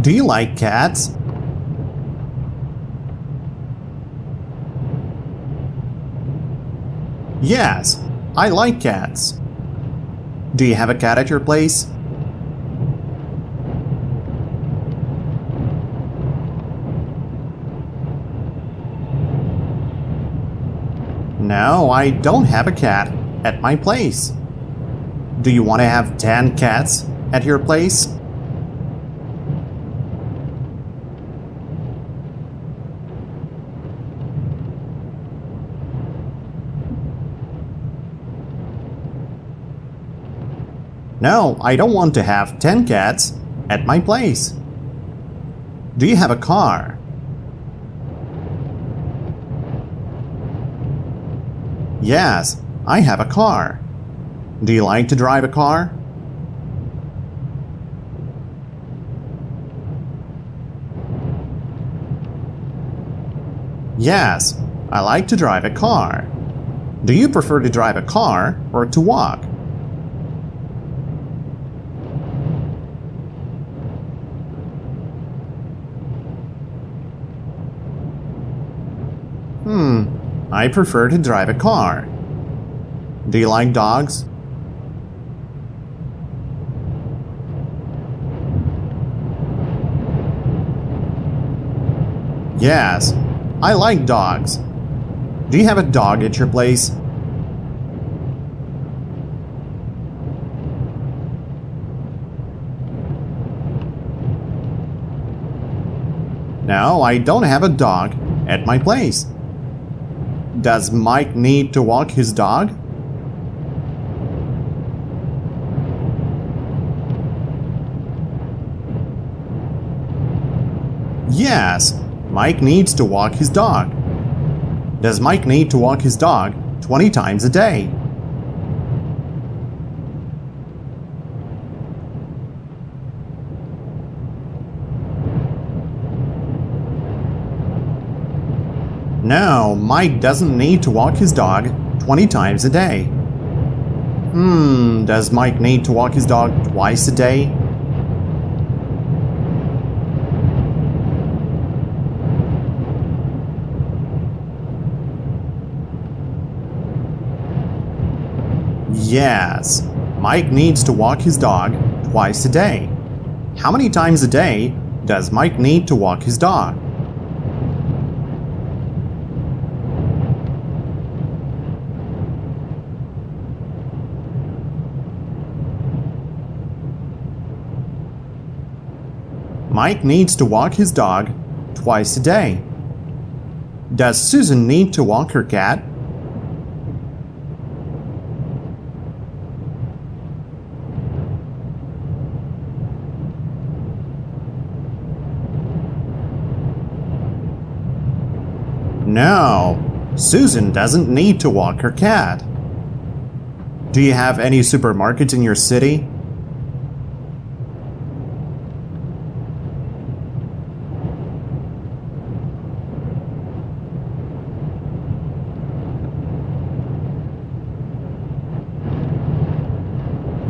Do you like cats? Yes, I like cats. Do you have a cat at your place? No, I don't have a cat at my place. Do you want to have 10 cats at your place? No, I don't want to have 10 cats at my place. Do you have a car? Yes, I have a car. Do you like to drive a car? Yes, I like to drive a car. Do you prefer to drive a car or to walk? I prefer to drive a car. Do you like dogs? Yes, I like dogs. Do you have a dog at your place? No, I don't have a dog at my place. Does Mike need to walk his dog? Yes, Mike needs to walk his dog. Does Mike need to walk his dog 20 times a day? No, Mike doesn't need to walk his dog 20 times a day. Does Mike need to walk his dog twice a day? Yes, Mike needs to walk his dog twice a day. How many times a day does Mike need to walk his dog? Mike needs to walk his dog twice a day. Does Susan need to walk her cat? No, Susan doesn't need to walk her cat. Do you have any supermarkets in your city?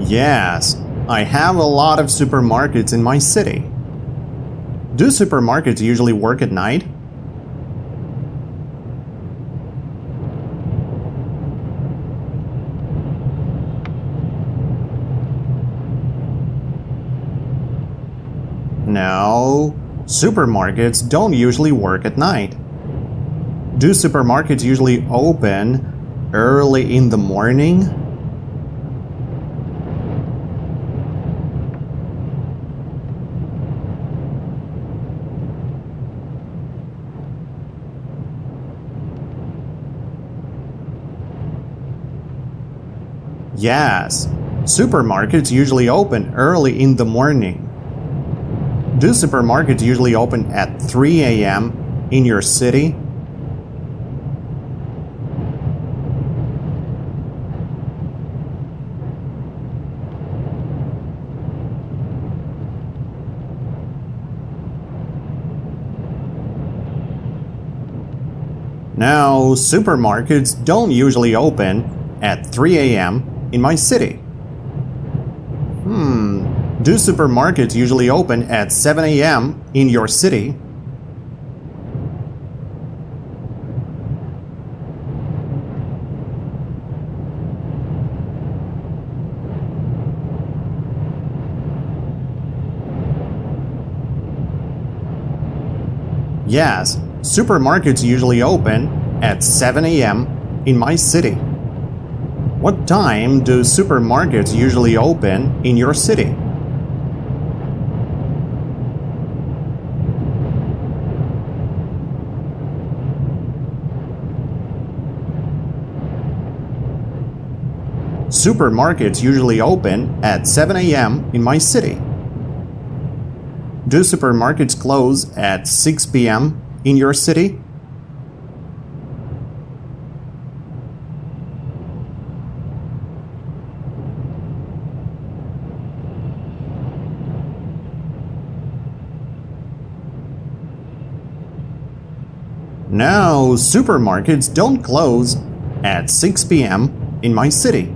Yes, I have a lot of supermarkets in my city. Do supermarkets usually work at night? No, supermarkets don't usually work at night. Do supermarkets usually open early in the morning? Yes, supermarkets usually open early in the morning. Do supermarkets usually open at 3 a.m. in your city? No, supermarkets don't usually open at 3 a.m. in my city. Do supermarkets usually open at 7 a.m. in your city? Yes, supermarkets usually open at 7 a.m. in my city. What time do supermarkets usually open in your city? Supermarkets usually open at 7 a.m. in my city. Do supermarkets close at 6 p.m. in your city? No, supermarkets don't close at 6 p.m. in my city.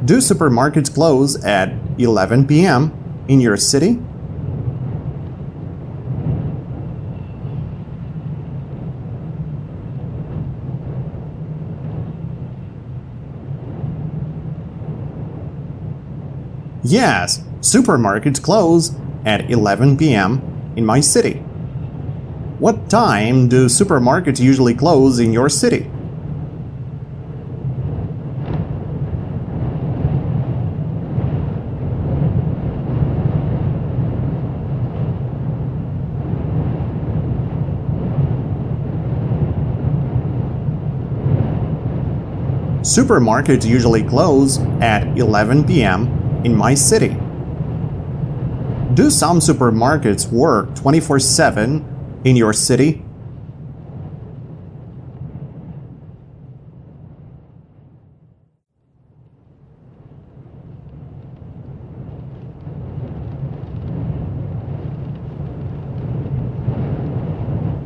Do supermarkets close at 11 p.m. in your city? Yes, supermarkets close at 11 p.m. in my city. What time do supermarkets usually close in your city? Supermarkets usually close at 11 p.m. in my city. Do some supermarkets work 24/7 in your city?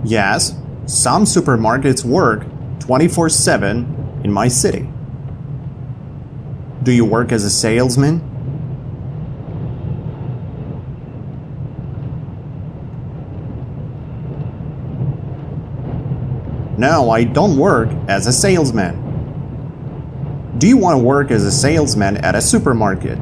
Yes, some supermarkets work 24/7 in my city. Do you work as a salesman? No, I don't work as a salesman. Do you want to work as a salesman at a supermarket?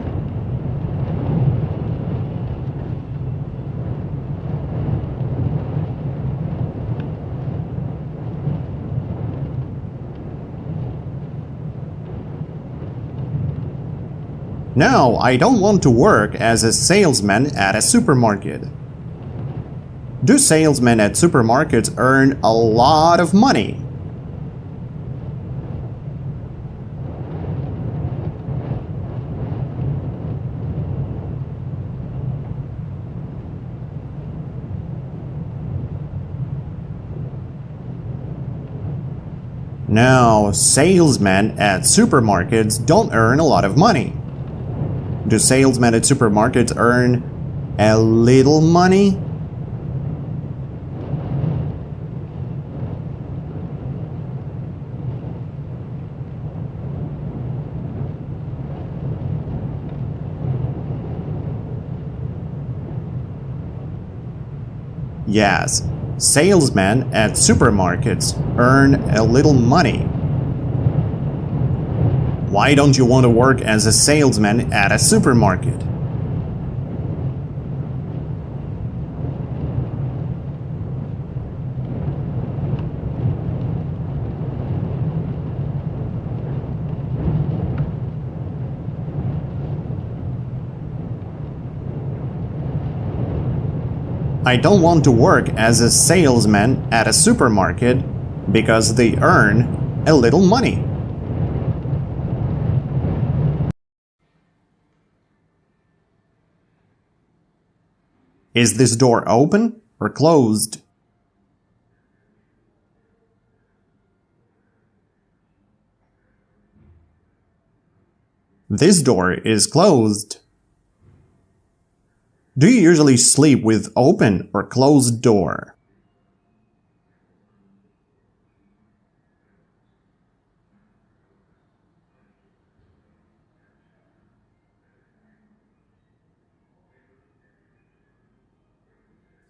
No, I don't want to work as a salesman at a supermarket. Do salesmen at supermarkets earn a lot of money? No, salesmen at supermarkets don't earn a lot of money. Do salesmen at supermarkets earn a little money? Yes, salesmen at supermarkets earn a little money. Why don't you want to work as a salesman at a supermarket? I don't want to work as a salesman at a supermarket because they earn a little money. Is this door open or closed? This door is closed. Do you usually sleep with open or closed door?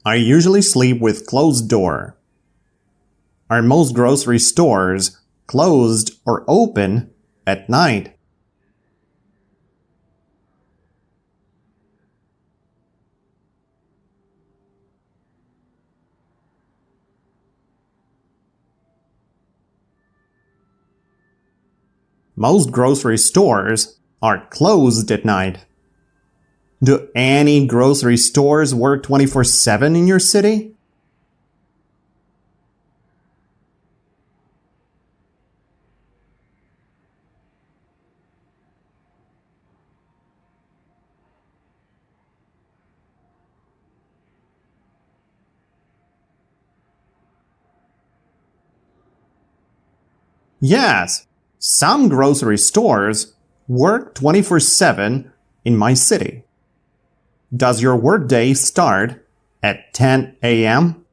I usually sleep with closed door. Are most grocery stores closed or open at night? Most grocery stores are closed at night. Do any grocery stores work 24/7 in your city? Yes, some grocery stores work 24/7 in my city. Does your workday start at 10 a.m.?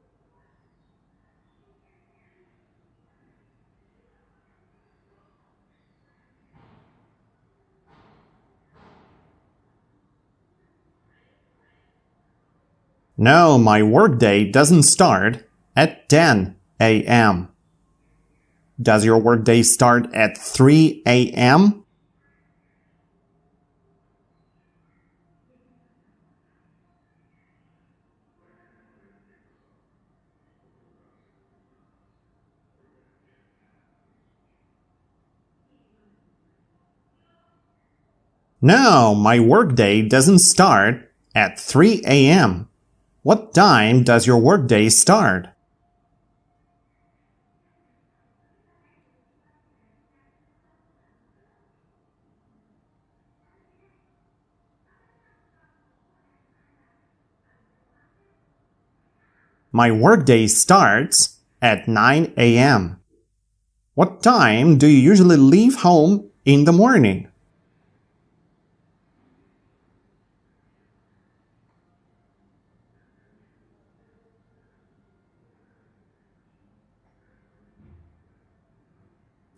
No, my workday doesn't start at 10 a.m. Does your workday start at 3 a.m.? No, my workday doesn't start at 3 a.m. What time does your workday start? My workday starts at 9 a.m. What time do you usually leave home in the morning?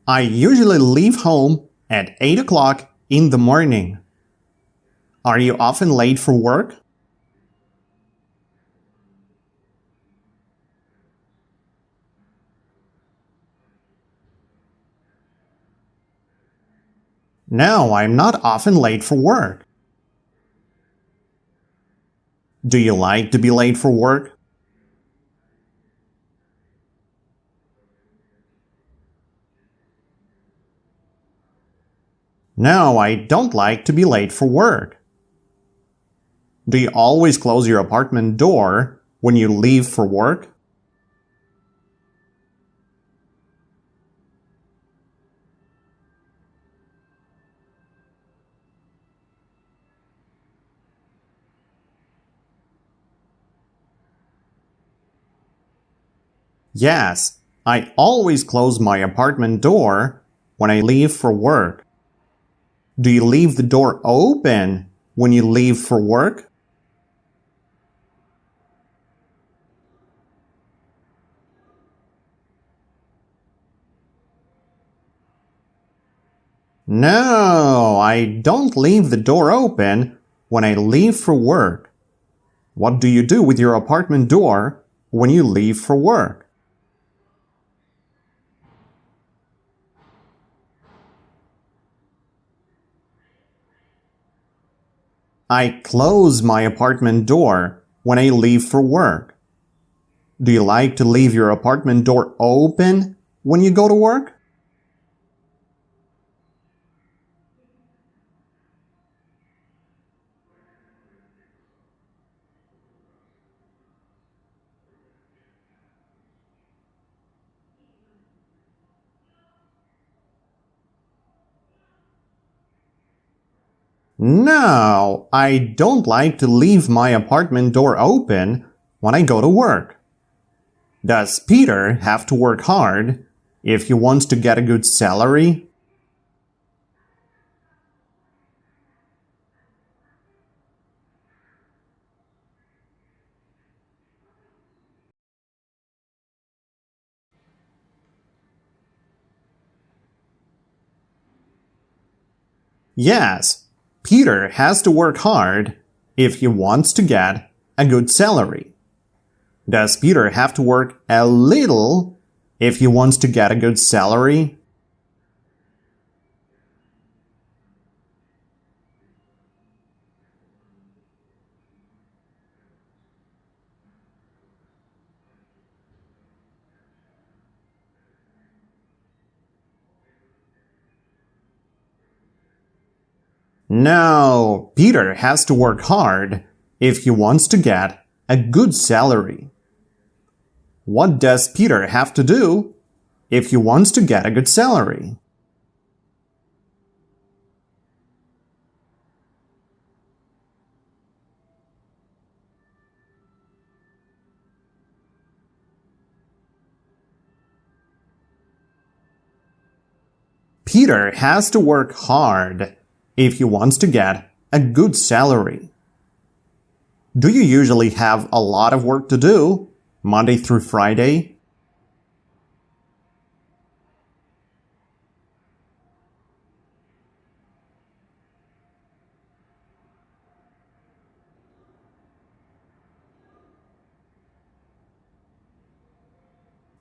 I usually leave home at 8 o'clock in the morning. Are you often late for work? No, I'm not often late for work. Do you like to be late for work? No, I don't like to be late for work. Do you always close your apartment door when you leave for work? Yes, I always close my apartment door when I leave for work. Do you leave the door open when you leave for work? No, I don't leave the door open when I leave for work. What do you do with your apartment door when you leave for work? I close my apartment door when I leave for work. Do you like to leave your apartment door open when you go to work? No, I don't like to leave my apartment door open when I go to work. Does Peter have to work hard if he wants to get a good salary? Yes, Peter has to work hard if he wants to get a good salary. Does Peter have to work a little if he wants to get a good salary? No, Peter has to work hard if he wants to get a good salary. What does Peter have to do if he wants to get a good salary? Peter has to work hard if he wants to get a good salary. Do you usually have a lot of work to do, Monday through Friday?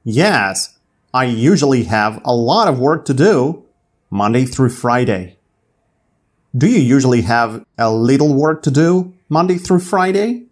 Yes, I usually have a lot of work to do, Monday through Friday. Do you usually have a little work to do, Monday through Friday?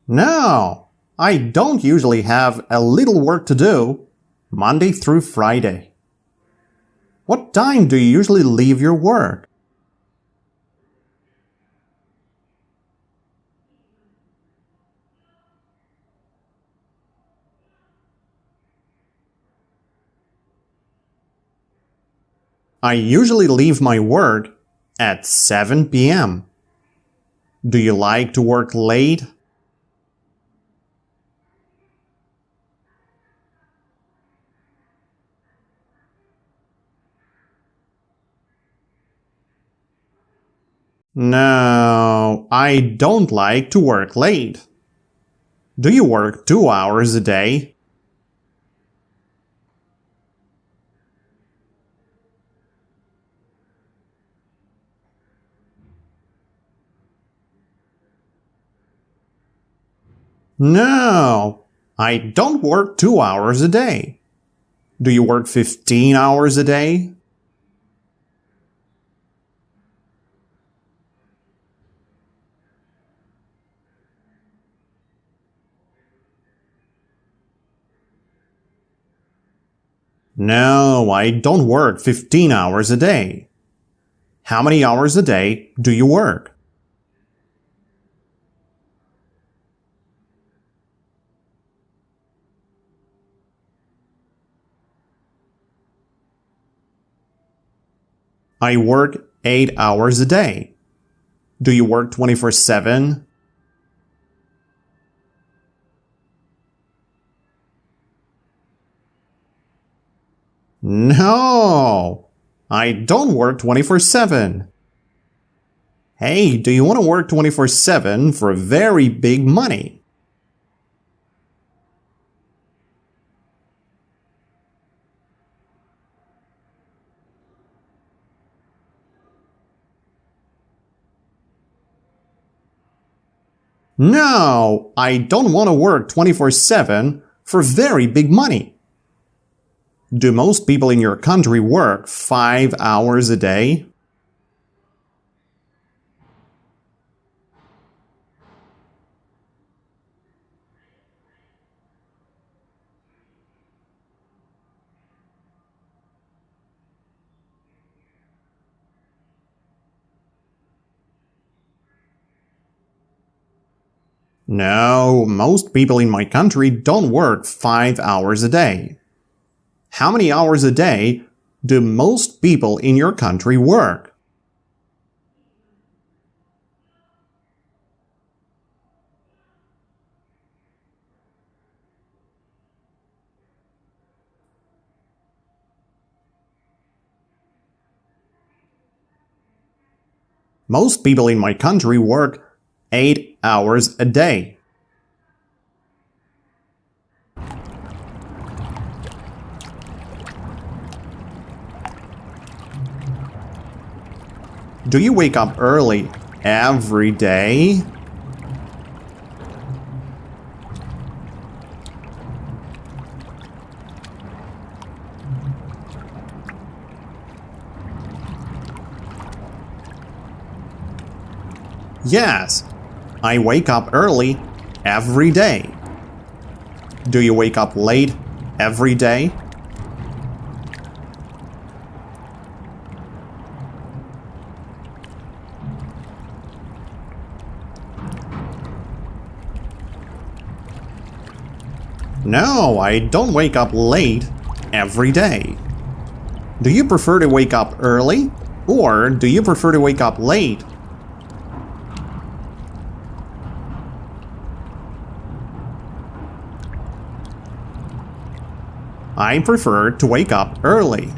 No, I don't usually have a little work to do, Monday through Friday. What time do you usually leave your work? I usually leave my work at 7 p.m. Do you like to work late? No, I don't like to work late. Do you work 2 hours a day? No, I don't work 2 hours a day. Do you work 15 hours a day? No, I don't work 15 hours a day. How many hours a day do you work? I work 8 hours a day. Do you work 24/7? No, I don't work 24/7. Hey, do you want to work 24/7 for very big money? No, I don't want to work 24/7 for very big money. Do most people in your country work 5 hours a day? No, most people in my country don't work 5 hours a day. How many hours a day do most people in your country work? Most people in my country work 8 hours a day. Do you wake up early every day? Yes, I wake up early every day. Do you wake up late every day? No, I don't wake up late every day. Do you prefer to wake up early or do you prefer to wake up late? I prefer to wake up early.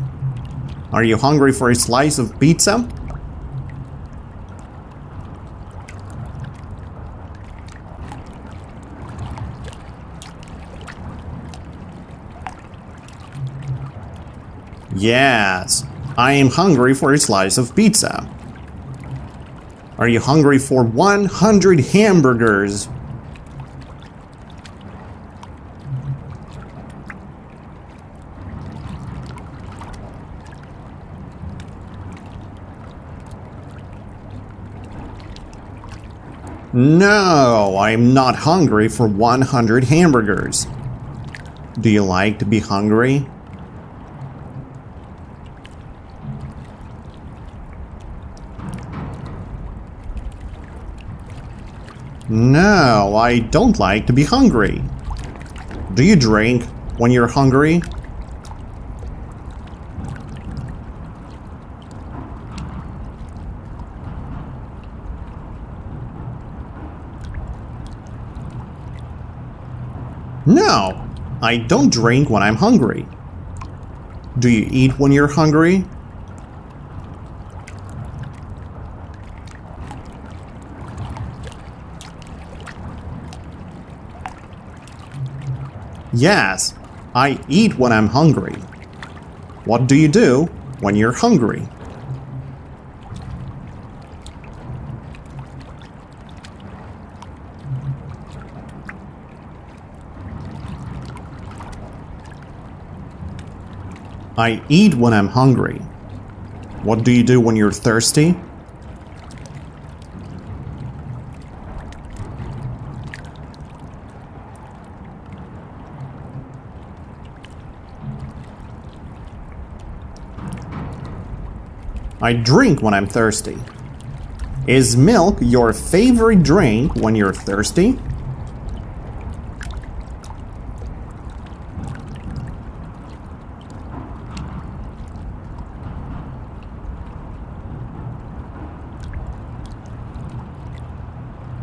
Are you hungry for a slice of pizza? Yes, I am hungry for a slice of pizza. Are you hungry for 100 hamburgers? No, I'm not hungry for 100 hamburgers. Do you like to be hungry? No, I don't like to be hungry. Do you drink when you're hungry? No, I don't drink when I'm hungry. Do you eat when you're hungry? Yes, I eat when I'm hungry. What do you do when you're hungry? I eat when I'm hungry. What do you do when you're thirsty? I drink when I'm thirsty. Is milk your favorite drink when you're thirsty?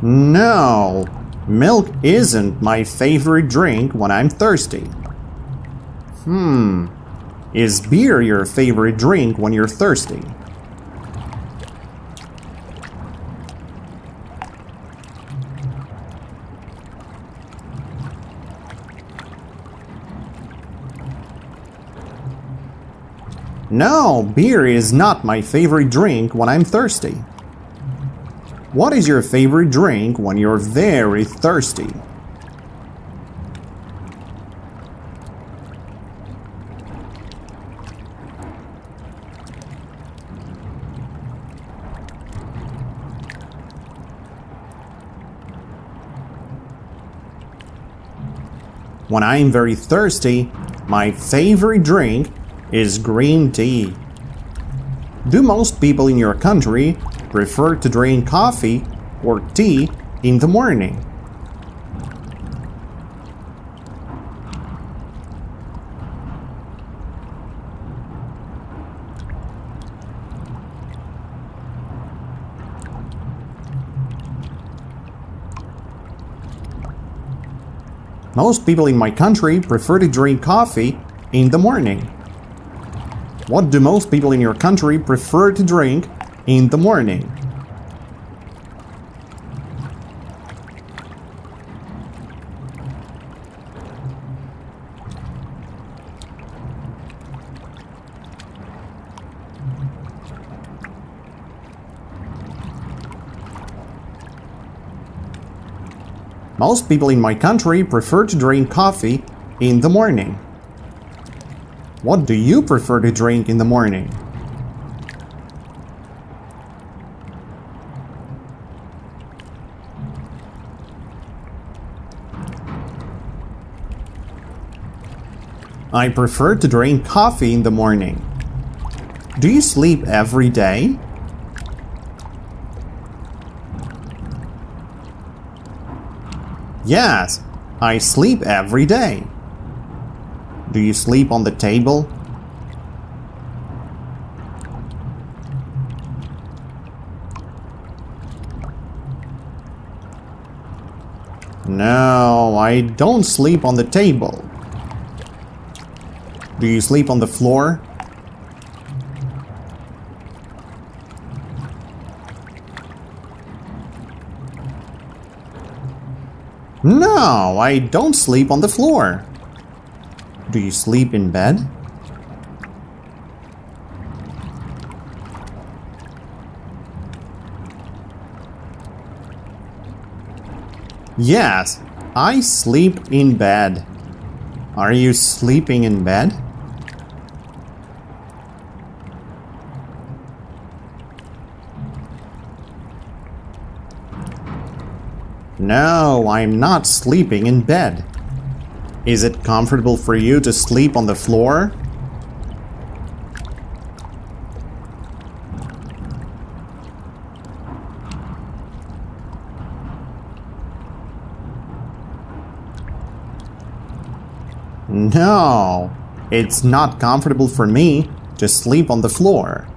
No, milk isn't my favorite drink when I'm thirsty. Is beer your favorite drink when you're thirsty? No, beer is not my favorite drink when I'm thirsty. What is your favorite drink when you're very thirsty? When I'm very thirsty, my favorite drink is green tea. Do most people in your country prefer to drink coffee or tea in the morning? Most people in my country prefer to drink coffee in the morning. What do most people in your country prefer to drink in the morning? Most people in my country prefer to drink coffee in the morning. What do you prefer to drink in the morning? I prefer to drink coffee in the morning. Do you sleep every day? Yes, I sleep every day. Do you sleep on the table? No, I don't sleep on the table. Do you sleep on the floor? No, I don't sleep on the floor. Do you sleep in bed? Yes, I sleep in bed. Are you sleeping in bed? No, I'm not sleeping in bed. Is it comfortable for you to sleep on the floor? No, it's not comfortable for me to sleep on the floor.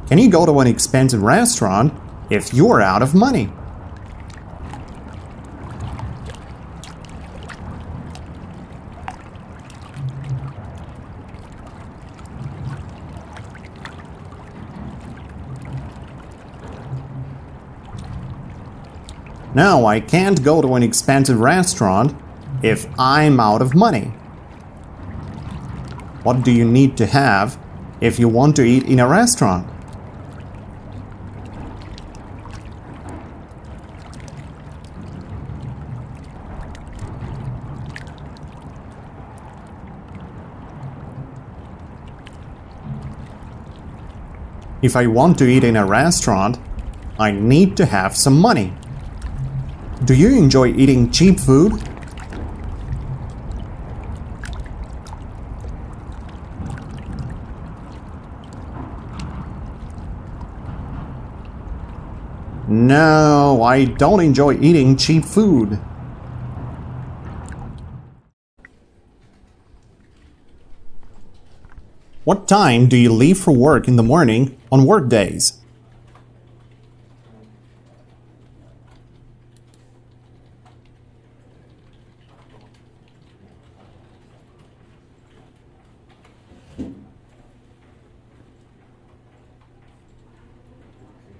Can you go to an expensive restaurant if you're out of money? No, I can't go to an expensive restaurant if I'm out of money. What do you need to have if you want to eat in a restaurant? If I want to eat in a restaurant, I need to have some money. Do you enjoy eating cheap food? No, I don't enjoy eating cheap food. What time do you leave for work in the morning on work days?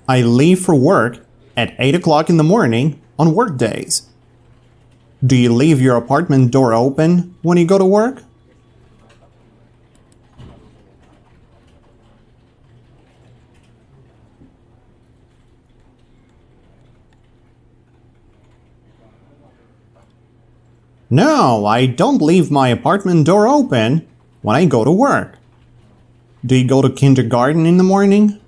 I leave for work at 8 o'clock in the morning on work days. Do you leave your apartment door open when you go to work? No, I don't leave my apartment door open when I go to work. Do you go to kindergarten in the morning?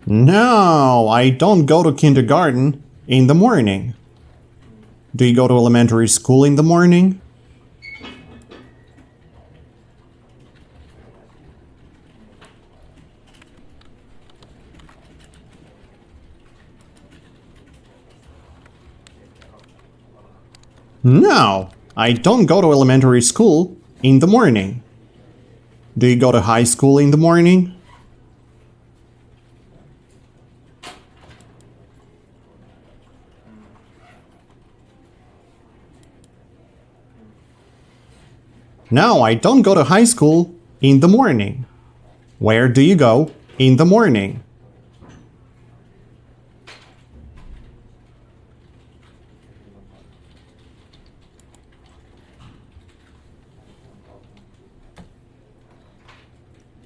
No, I don't go to kindergarten in the morning. Do you go to elementary school in the morning? No, I don't go to elementary school in the morning. Do you go to high school in the morning? No, I don't go to high school in the morning. Where do you go in the morning?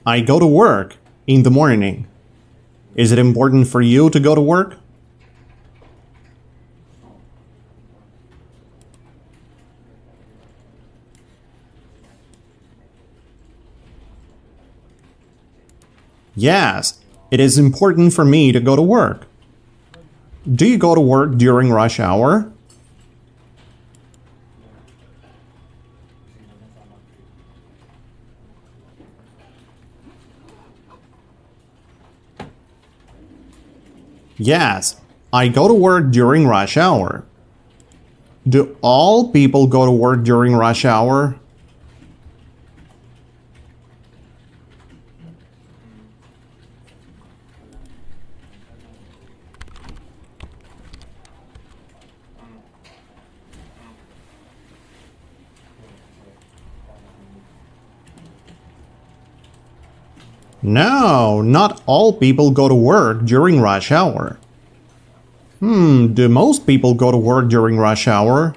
I go to work in the morning. Is it important for you to go to work? Yes, it is important for me to go to work. Do you go to work during rush hour? Yes, I go to work during rush hour. Do all people go to work during rush hour? No, not all people go to work during rush hour. Do most people go to work during rush hour?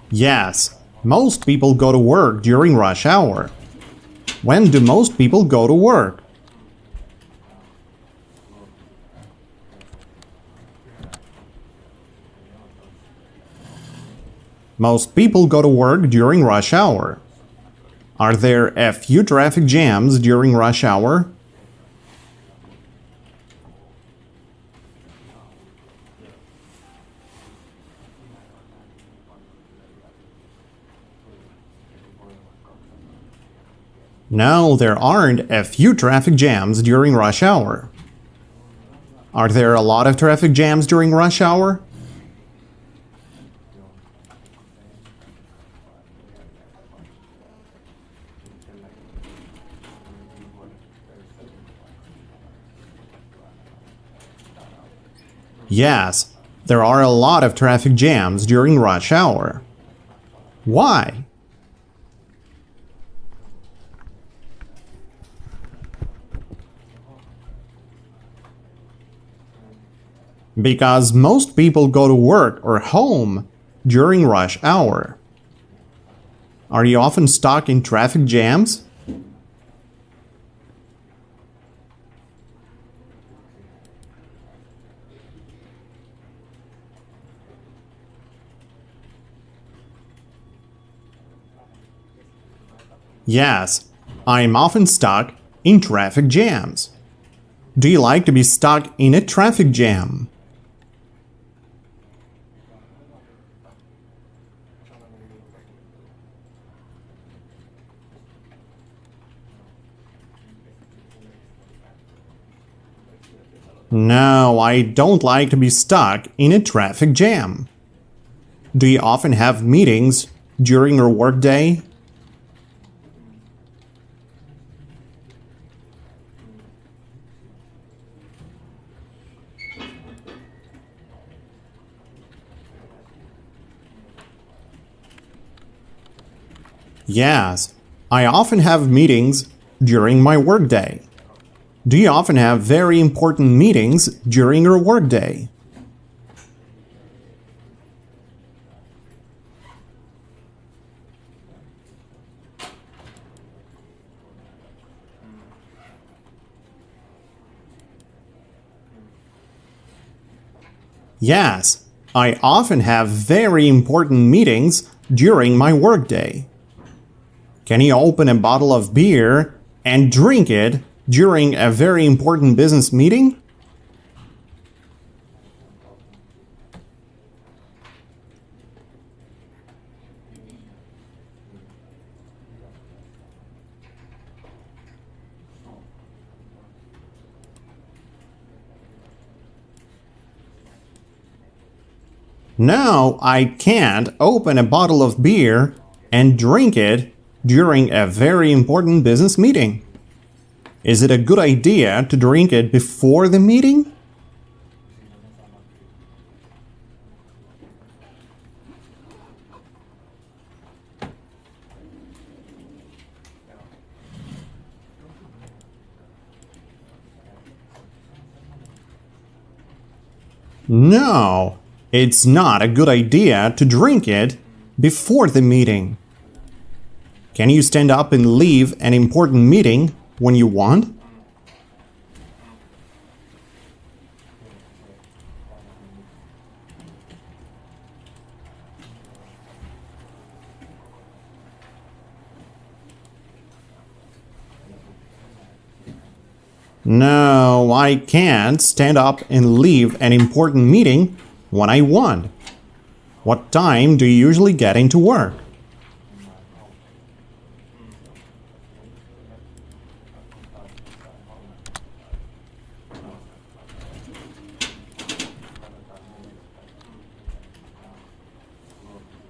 Yes, most people go to work during rush hour. When do most people go to work? Most people go to work during rush hour. Are there a few traffic jams during rush hour? No, there aren't a few traffic jams during rush hour. Are there a lot of traffic jams during rush hour? Yes, there are a lot of traffic jams during rush hour. Why? Because most people go to work or home during rush hour. Are you often stuck in traffic jams? Yes, I'm often stuck in traffic jams. Do you like to be stuck in a traffic jam? No, I don't like to be stuck in a traffic jam. Do you often have meetings during your workday? Yes, I often have meetings during my workday. Do you often have very important meetings during your workday? Yes, I often have very important meetings during my workday. Can you open a bottle of beer and drink it during a very important business meeting? No, I can't open a bottle of beer and drink it during a very important business meeting. Is it a good idea to drink it before the meeting? No, it's not a good idea to drink it before the meeting. Can you stand up and leave an important meeting when you want? No, I can't stand up and leave an important meeting when I want. What time do you usually get into work?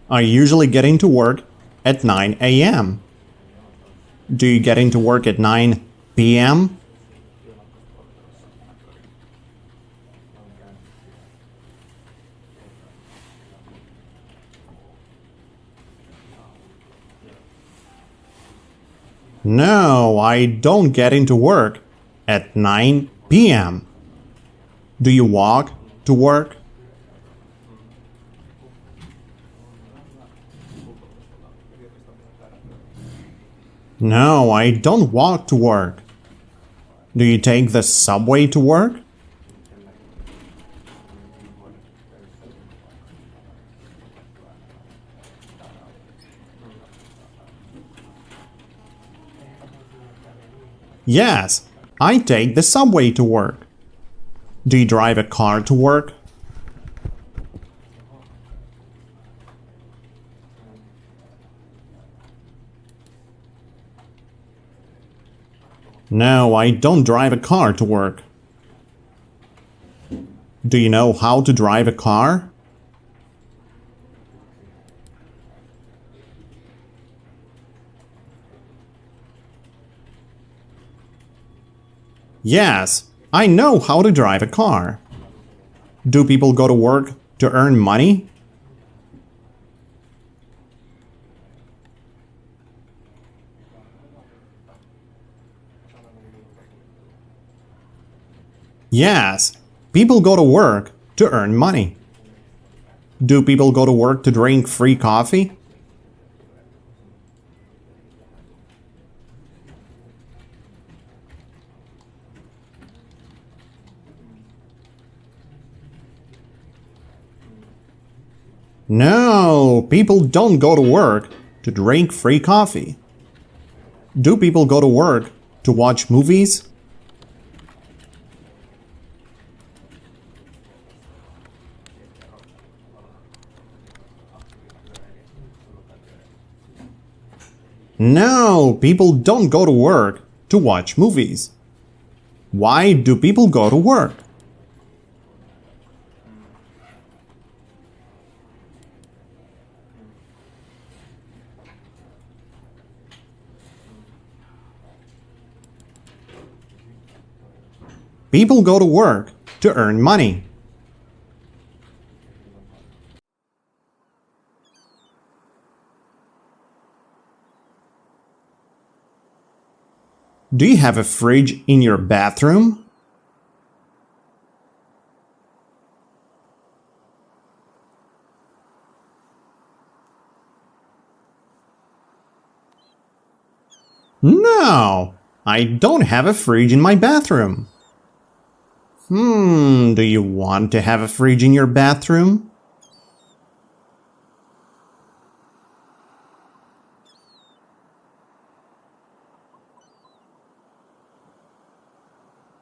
I usually get into work at 9 a.m. Do you get into work at 9 p.m.? No, I don't get into work at 9 p.m. Do you walk to work? No, I don't walk to work. Do you take the subway to work? Yes, I take the subway to work. Do you drive a car to work? No, I don't drive a car to work. Do you know how to drive a car? Yes, I know how to drive a car. Do people go to work to earn money? Yes, people go to work to earn money. Do people go to work to drink free coffee? No, people don't go to work to drink free coffee. Do people go to work to watch movies? No, people don't go to work to watch movies. Why do people go to work? People go to work to earn money. Do you have a fridge in your bathroom? No, I don't have a fridge in my bathroom. Do you want to have a fridge in your bathroom?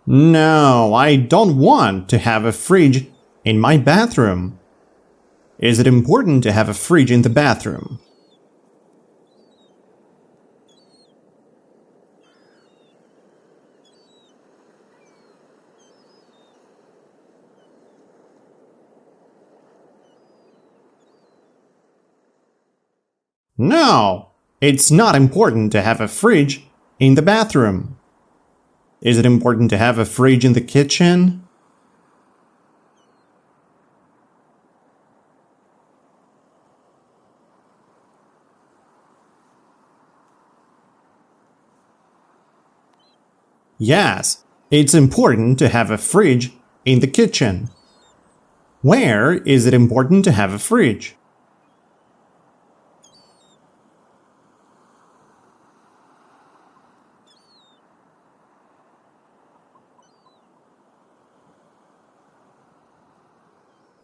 No, I don't want to have a fridge in my bathroom. Is it important to have a fridge in the bathroom? No, it's not important to have a fridge in the bathroom. Is it important to have a fridge in the kitchen? Yes, it's important to have a fridge in the kitchen. Where is it important to have a fridge?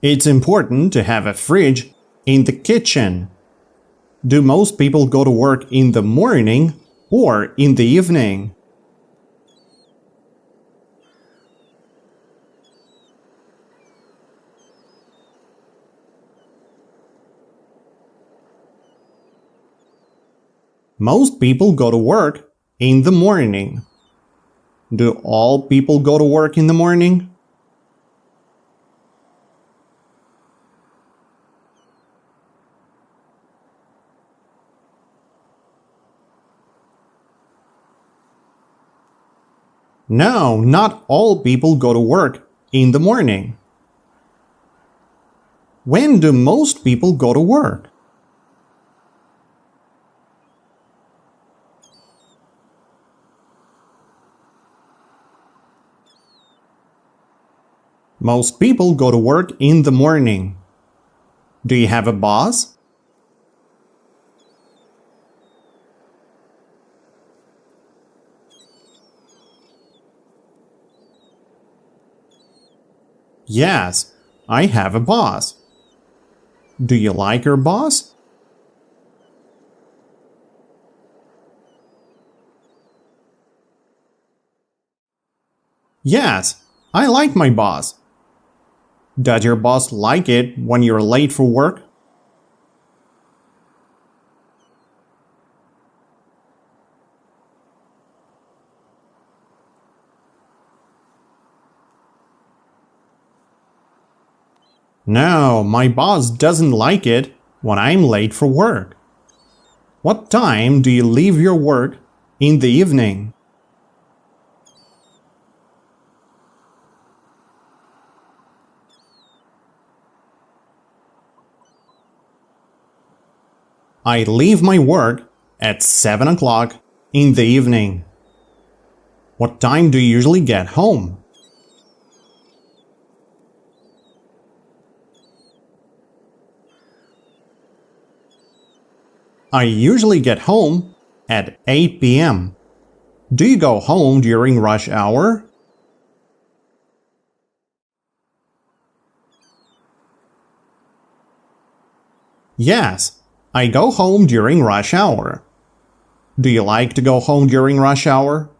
It's important to have a fridge in the kitchen. Do most people go to work in the morning or in the evening? Most people go to work in the morning. Do all people go to work in the morning? No, not all people go to work in the morning. When do most people go to work? Most people go to work in the morning. Do you have a boss? Yes, I have a boss. Do you like your boss? Yes, I like my boss. Does your boss like it when you're late for work? No, my boss doesn't like it when I'm late for work. What time do you leave your work in the evening? I leave my work at 7 o'clock in the evening. What time do you usually get home? I usually get home at 8 p.m. Do you go home during rush hour? Yes, I go home during rush hour. Do you like to go home during rush hour?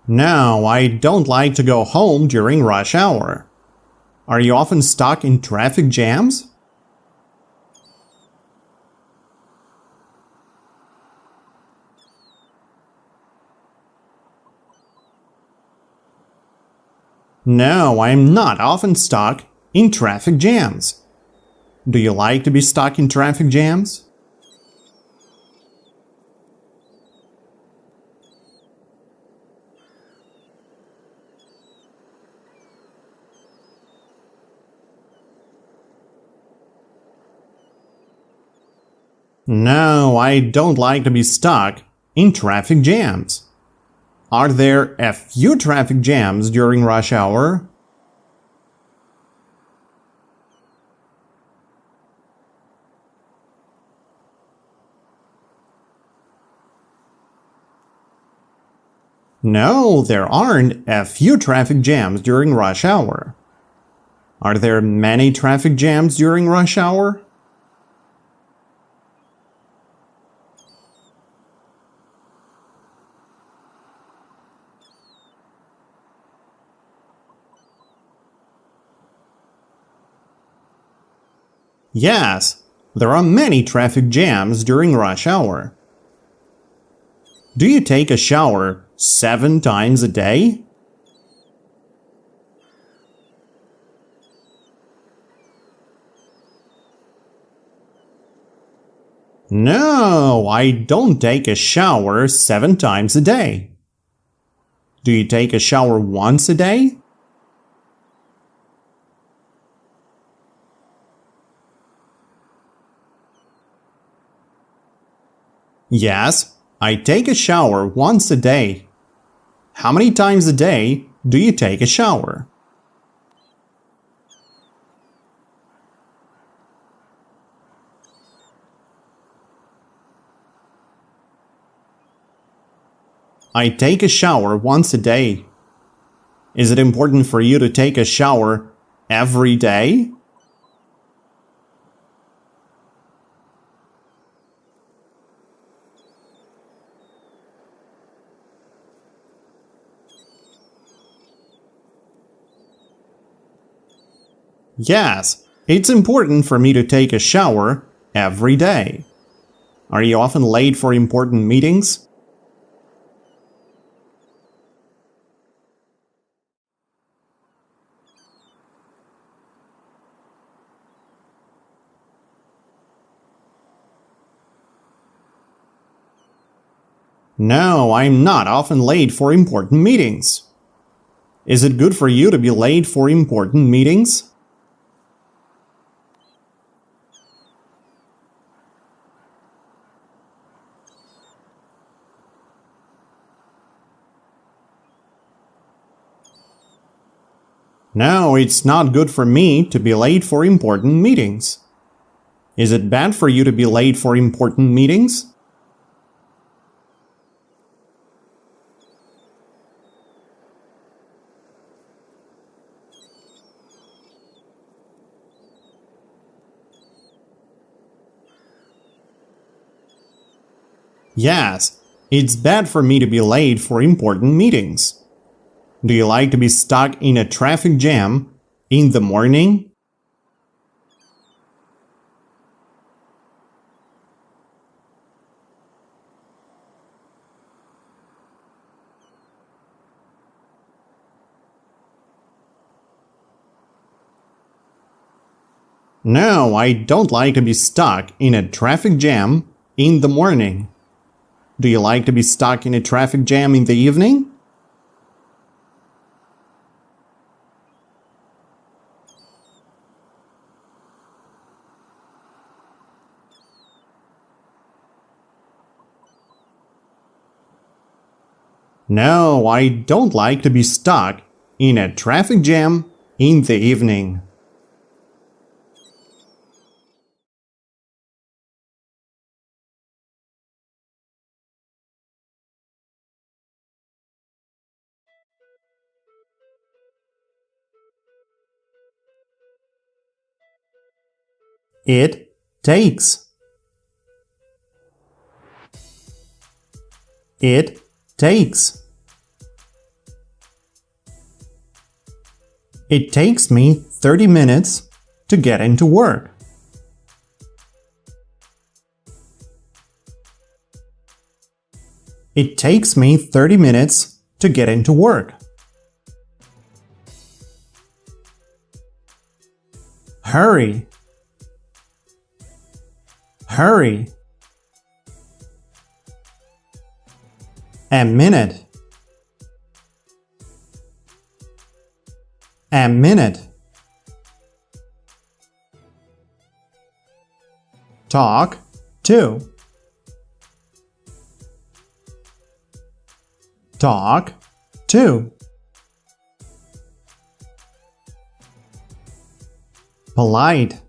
No, I don't like to go home during rush hour. Are you often stuck in traffic jams? No, I'm not often stuck in traffic jams. Do you like to be stuck in traffic jams? No, I don't like to be stuck in traffic jams. Are there a few traffic jams during rush hour? No, there aren't a few traffic jams during rush hour. Are there many traffic jams during rush hour? Yes, there are many traffic jams during rush hour. Do you take a shower 7 times a day? No, I don't take a shower 7 times a day. Do you take a shower once a day? Yes, I take a shower once a day. How many times a day do you take a shower? I take a shower once a day. Is it important for you to take a shower every day? Yes, it's important for me to take a shower every day. Are you often late for important meetings? No, I'm not often late for important meetings. Is it good for you to be late for important meetings? No, it's not good for me to be late for important meetings. Is it bad for you to be late for important meetings? Yes, it's bad for me to be late for important meetings. Do you like to be stuck in a traffic jam in the morning? No, I don't like to be stuck in a traffic jam in the morning. Do you like to be stuck in a traffic jam in the evening? No, I don't like to be stuck in a traffic jam in the evening. It takes. It takes. It takes me 30 minutes to get into work. It takes me 30 minutes to get into work. Hurry. Hurry. A minute. A minute. Talk to. Talk to. Polite.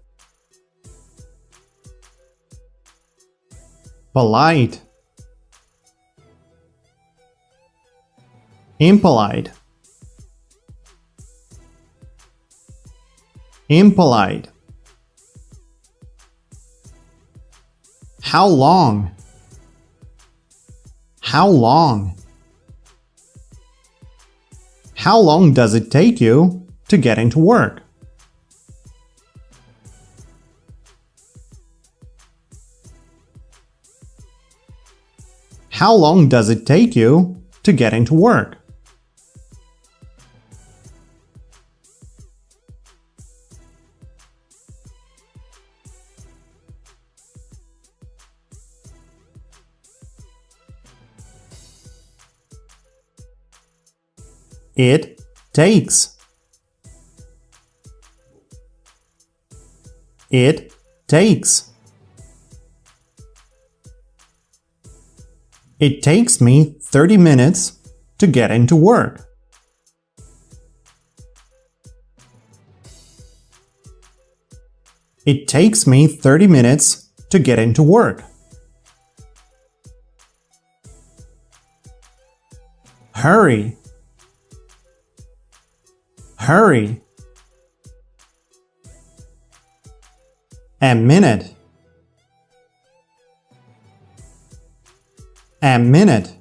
Polite. Impolite. Impolite. How long? How long? How long does it take you to get into work? How long does it take you to get into work? It takes. It takes. It takes me 30 minutes to get into work. It takes me 30 minutes to get into work. Hurry. Hurry. A minute. A minute.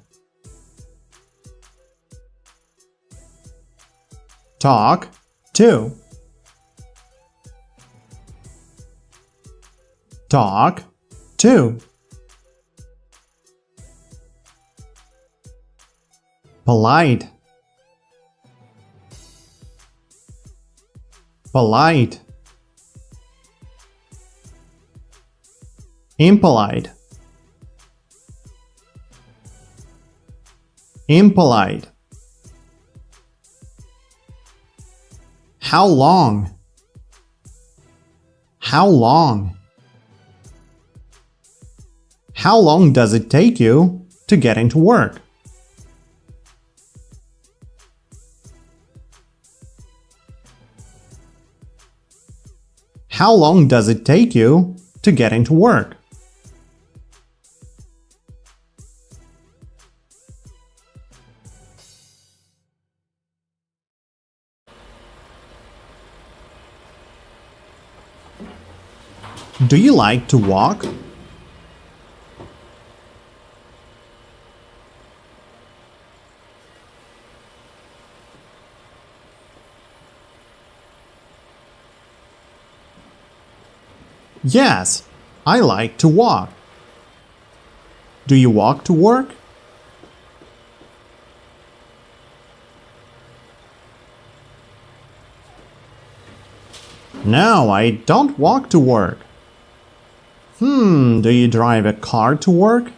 Talk to. Talk to. Polite. Polite. Impolite. Impolite. How long? How long? How long does it take you to get into work? How long does it take you to get into work? Do you like to walk? Yes, I like to walk. Do you walk to work? No, I don't walk to work. Do you drive a car to work?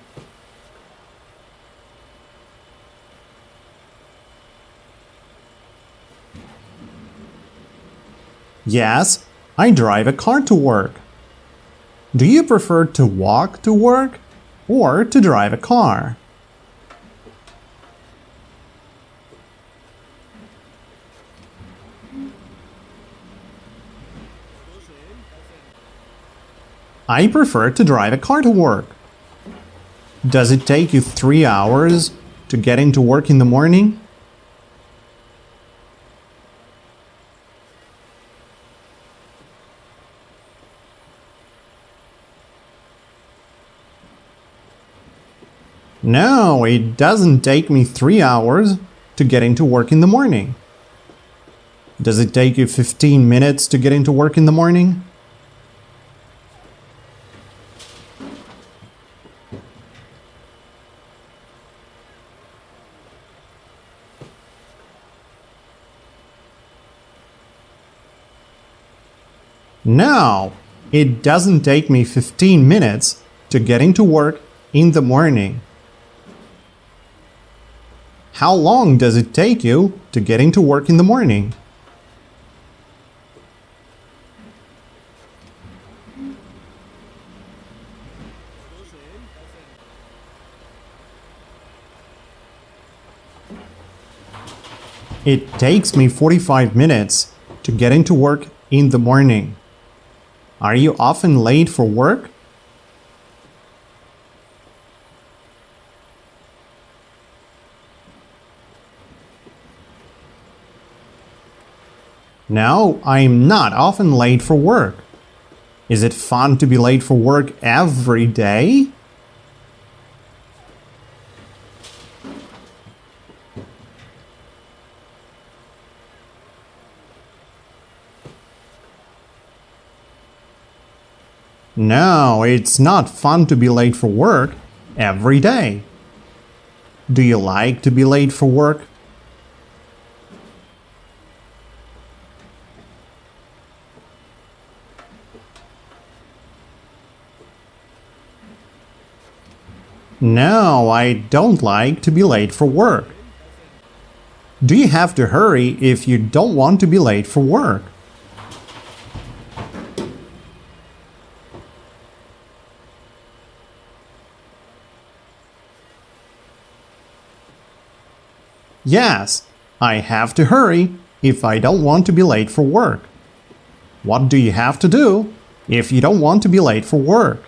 Yes, I drive a car to work. Do you prefer to walk to work or to drive a car? I prefer to drive a car to work. Does it take you 3 hours to get into work in the morning? No, it doesn't take me 3 hours to get into work in the morning. Does it take you 15 minutes to get into work in the morning? No, it doesn't take me 15 minutes to get into work in the morning. How long does it take you to get into work in the morning? It takes me 45 minutes to get into work in the morning. Are you often late for work? No, I'm not often late for work. Is it fun to be late for work every day? No, it's not fun to be late for work every day. Do you like to be late for work? No, I don't like to be late for work. Do you have to hurry if you don't want to be late for work? Yes, I have to hurry if I don't want to be late for work. What do you have to do if you don't want to be late for work?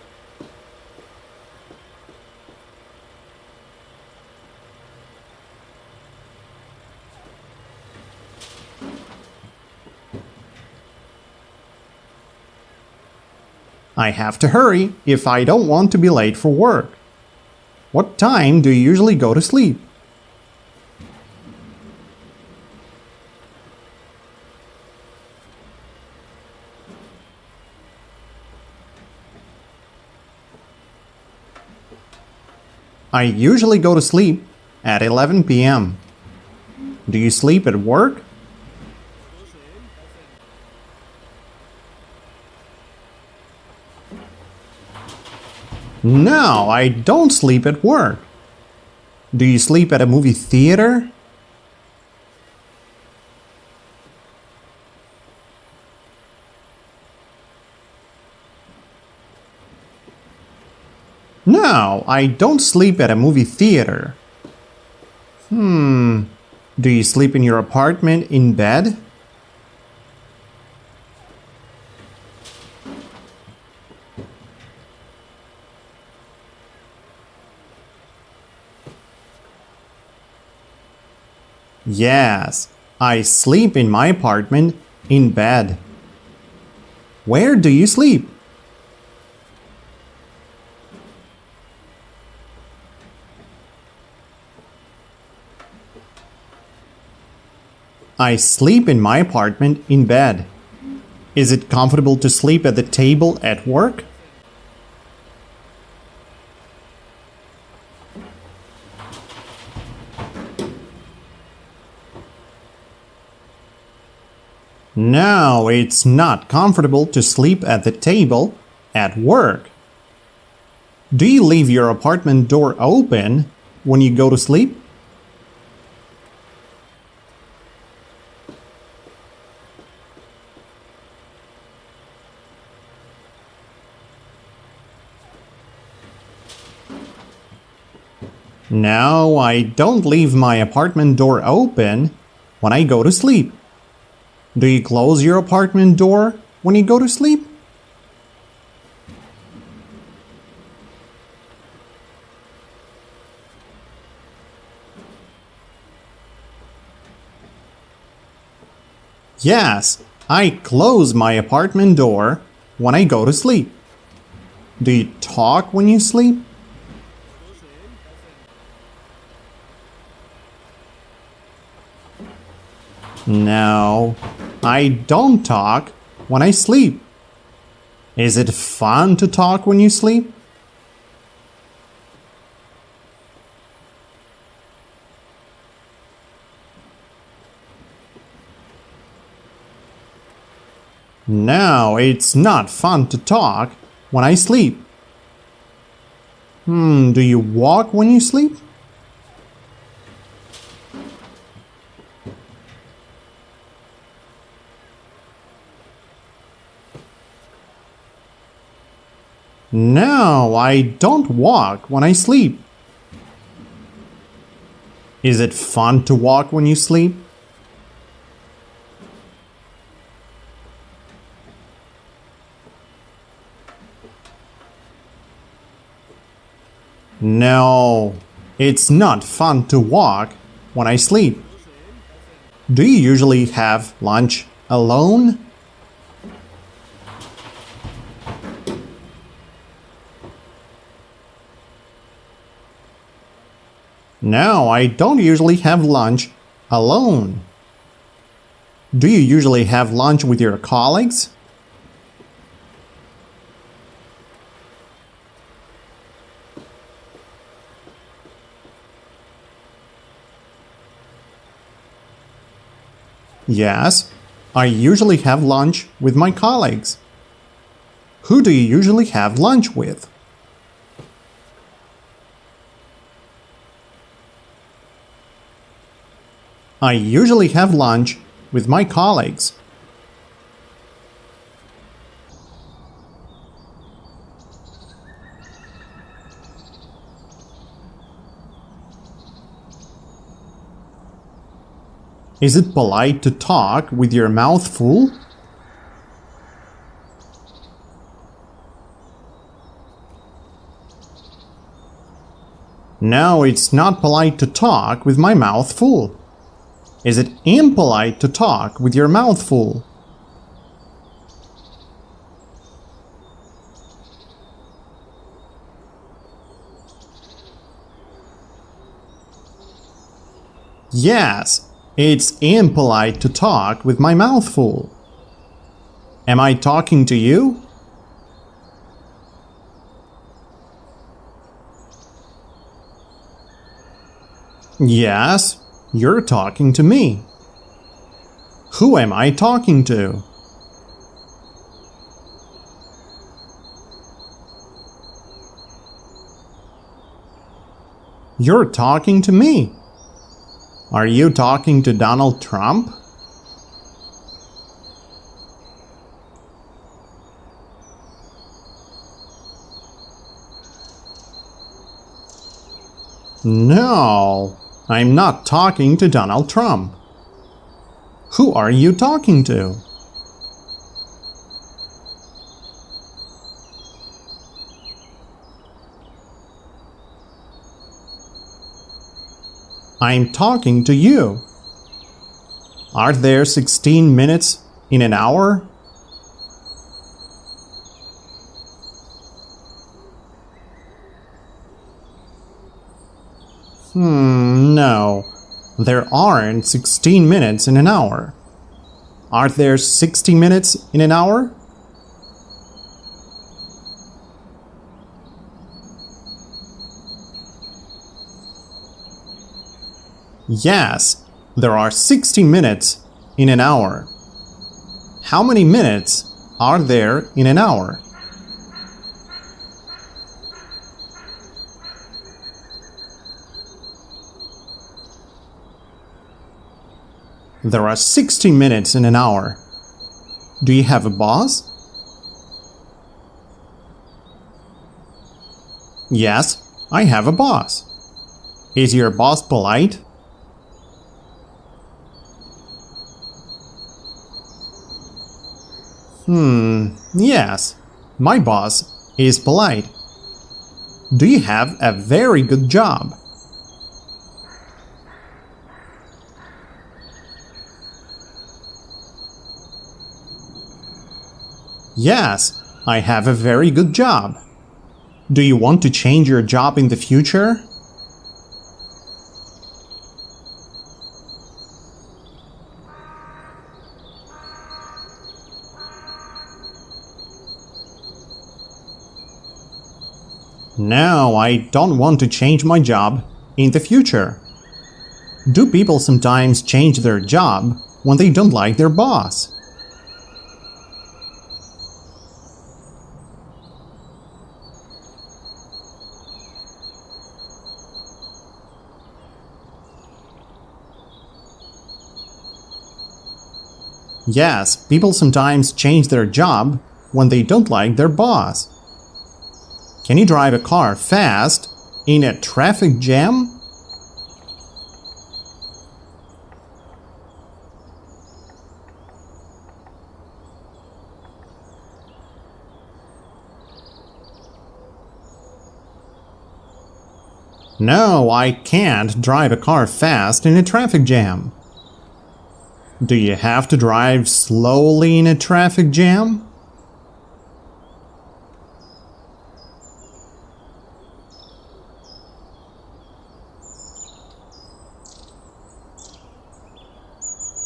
I have to hurry if I don't want to be late for work. What time do you usually go to sleep? I usually go to sleep at 11 p.m. Do you sleep at work? No, I don't sleep at work. Do you sleep at a movie theater? No, I don't sleep at a movie theater. Do you sleep in your apartment in bed? Yes, I sleep in my apartment in bed. Where do you sleep? I sleep in my apartment in bed. Is it comfortable to sleep at the table at work? No, it's not comfortable to sleep at the table at work. Do you leave your apartment door open when you go to sleep? No, I don't leave my apartment door open when I go to sleep. Do you close your apartment door when you go to sleep? Yes, I close my apartment door when I go to sleep. Do you talk when you sleep? No, I don't talk when I sleep. Is it fun to talk when you sleep? No, it's not fun to talk when I sleep. Do you walk when you sleep? No, I don't walk when I sleep. Is it fun to walk when you sleep? No, it's not fun to walk when I sleep. Do you usually have lunch alone? No, I don't usually have lunch alone. Do you usually have lunch with your colleagues? Yes, I usually have lunch with my colleagues. Who do you usually have lunch with? I usually have lunch with my colleagues. Is it polite to talk with your mouth full? No, it's not polite to talk with my mouth full. Is it impolite to talk with your mouth full? Yes, it's impolite to talk with my mouth full. Am I talking to you? Yes, you're talking to me. Who am I talking to? You're talking to me. Are you talking to Donald Trump? No, I'm not talking to Donald Trump. Who are you talking to? I'm talking to you. Are there 16 minutes in an hour? No. There aren't 16 minutes in an hour. Are there 60 minutes in an hour? Yes, there are 60 minutes in an hour. How many minutes are there in an hour? There are 60 minutes in an hour. Do you have a boss? Yes, I have a boss. Is your boss polite? Yes, my boss is polite. Do you have a very good job? Yes, I have a very good job. Do you want to change your job in the future? No, I don't want to change my job in the future. Do people sometimes change their job when they don't like their boss? Yes, people sometimes change their job when they don't like their boss. Can you drive a car fast in a traffic jam? No, I can't drive a car fast in a traffic jam. Do you have to drive slowly in a traffic jam?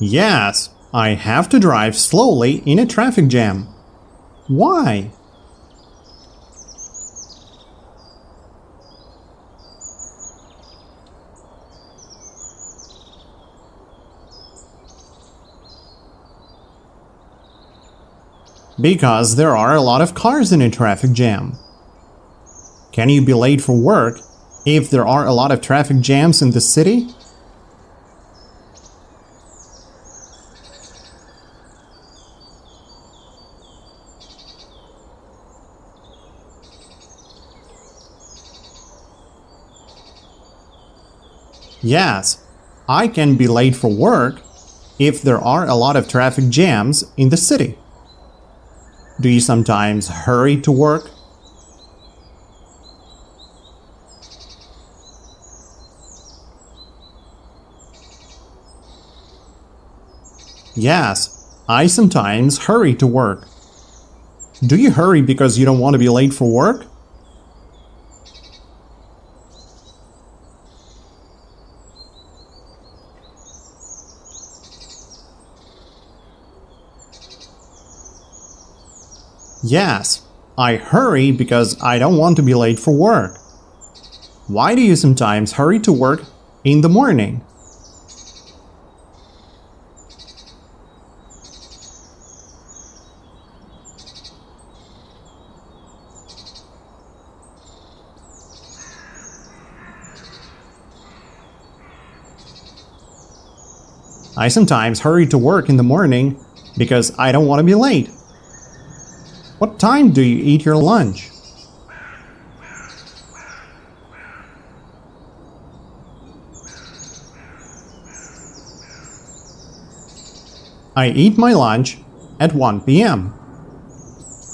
Yes, I have to drive slowly in a traffic jam. Why? Because there are a lot of cars in a traffic jam. Can you be late for work if there are a lot of traffic jams in the city? Yes, I can be late for work if there are a lot of traffic jams in the city? Do you sometimes hurry to work? Yes, I sometimes hurry to work. Do you hurry because you don't want to be late for work? Yes, I hurry because I don't want to be late for work. Why do you sometimes hurry to work in the morning? I sometimes hurry to work in the morning because I don't want to be late. What time do you eat your lunch? I eat my lunch at 1 p.m.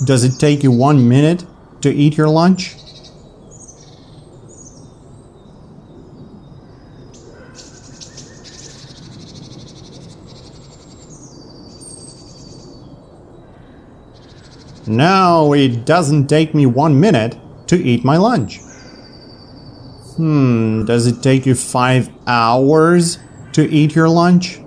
Does it take you 1 minute to eat your lunch? No, it doesn't take me 1 minute to eat my lunch. Does it take you 5 hours to eat your lunch?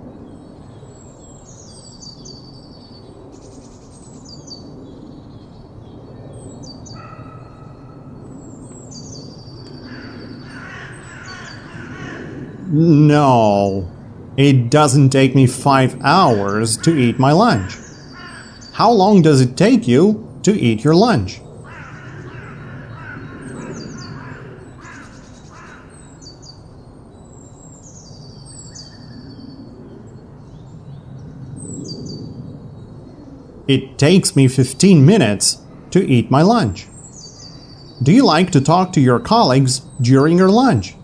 No, it doesn't take me 5 hours to eat my lunch. How long does it take you to eat your lunch? It takes me 15 minutes to eat my lunch. Do you like to talk to your colleagues during your lunch?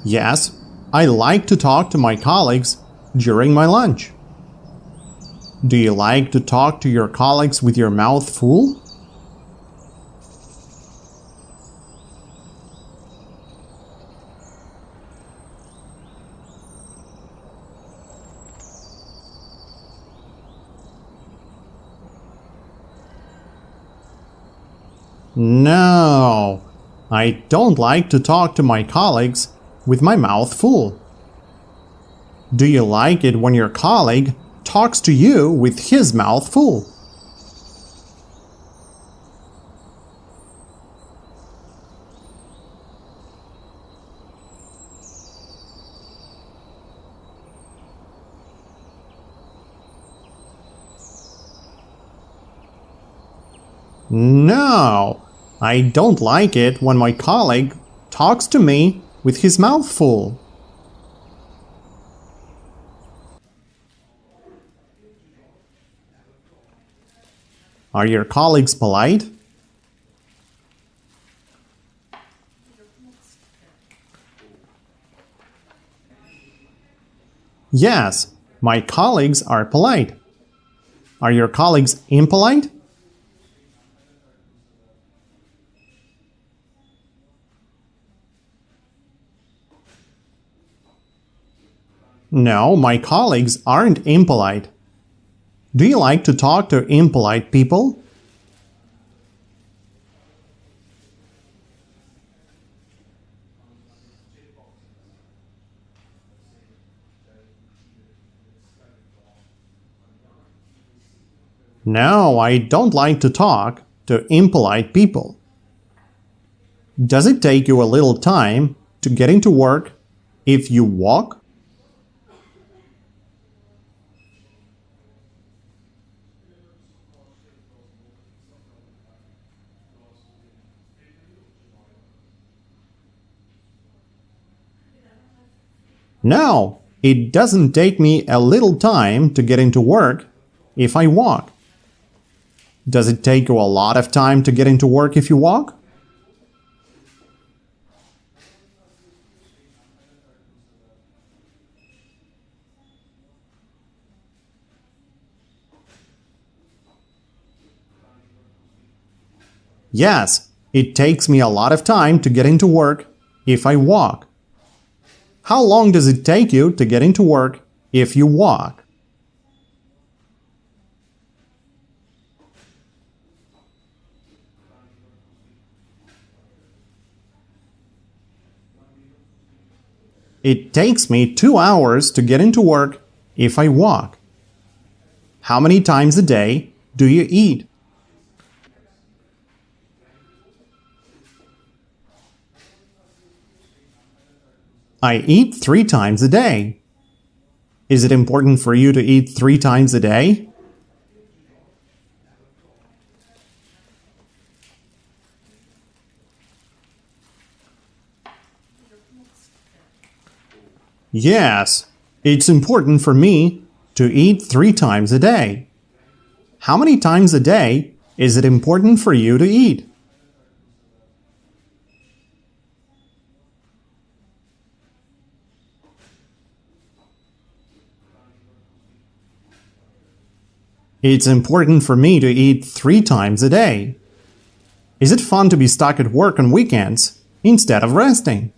Yes, I like to talk to my colleagues during my lunch. Do you like to talk to your colleagues with your mouth full? No, I don't like to talk to my colleagues with my mouth full. Do you like it when your colleague talks to you with his mouth full? No, I don't like it when my colleague talks to me with his mouth full. Are your colleagues polite? Yes, my colleagues are polite. Are your colleagues impolite? No, my colleagues aren't impolite. Do you like to talk to impolite people? No, I don't like to talk to impolite people. Does it take you a little time to get into work if you walk? No, it doesn't take me a little time to get into work if I walk. Does it take you a lot of time to get into work if you walk? Yes, it takes me a lot of time to get into work if I walk. How long does it take you to get into work if you walk? It takes me 2 hours to get into work if I walk. How many times a day do you eat? I eat 3 times a day. Is it important for you to eat 3 times a day? Yes, it's important for me to eat 3 times a day. How many times a day is it important for you to eat? It's important for me to eat 3 times a day. Is it fun to be stuck at work on weekends instead of resting?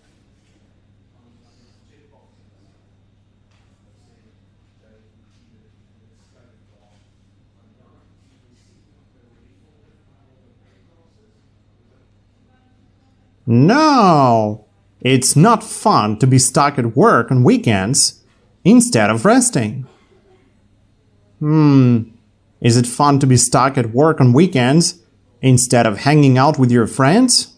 No, it's not fun to be stuck at work on weekends instead of resting. Is it fun to be stuck at work on weekends instead of hanging out with your friends?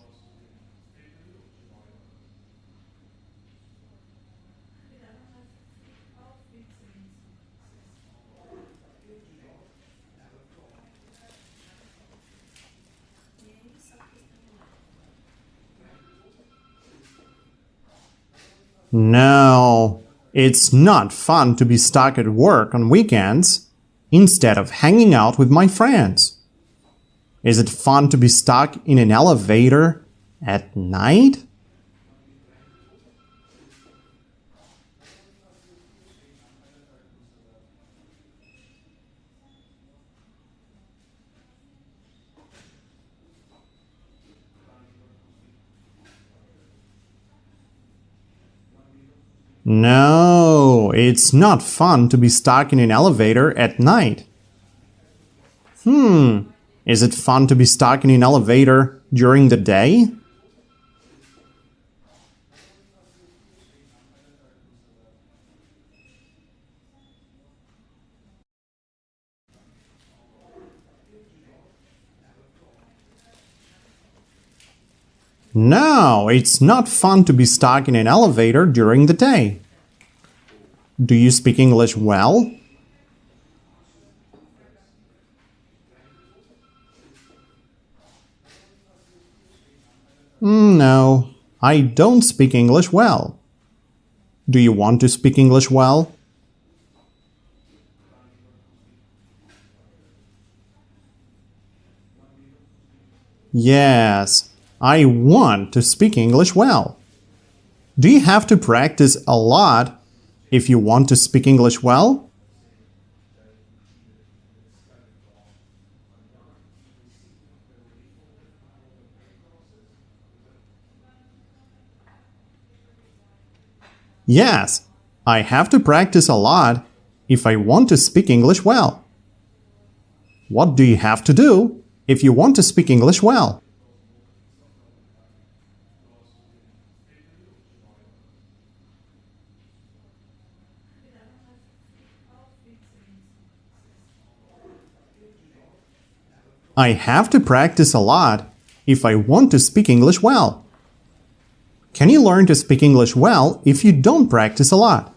No, it's not fun to be stuck at work on weekends instead of hanging out with my friends. Is it fun to be stuck in an elevator at night? No, it's not fun to be stuck in an elevator at night. Is it fun to be stuck in an elevator during the day? No, it's not fun to be stuck in an elevator during the day. Do you speak English well? No, I don't speak English well. Do you want to speak English well? Yes, I want to speak English well. Do you have to practice a lot if you want to speak English well? Yes, I have to practice a lot if I want to speak English well. What do you have to do if you want to speak English well? I have to practice a lot if I want to speak English well. Can you learn to speak English well if you don't practice a lot?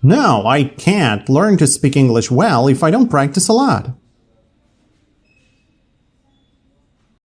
No, I can't learn to speak English well if I don't practice a lot.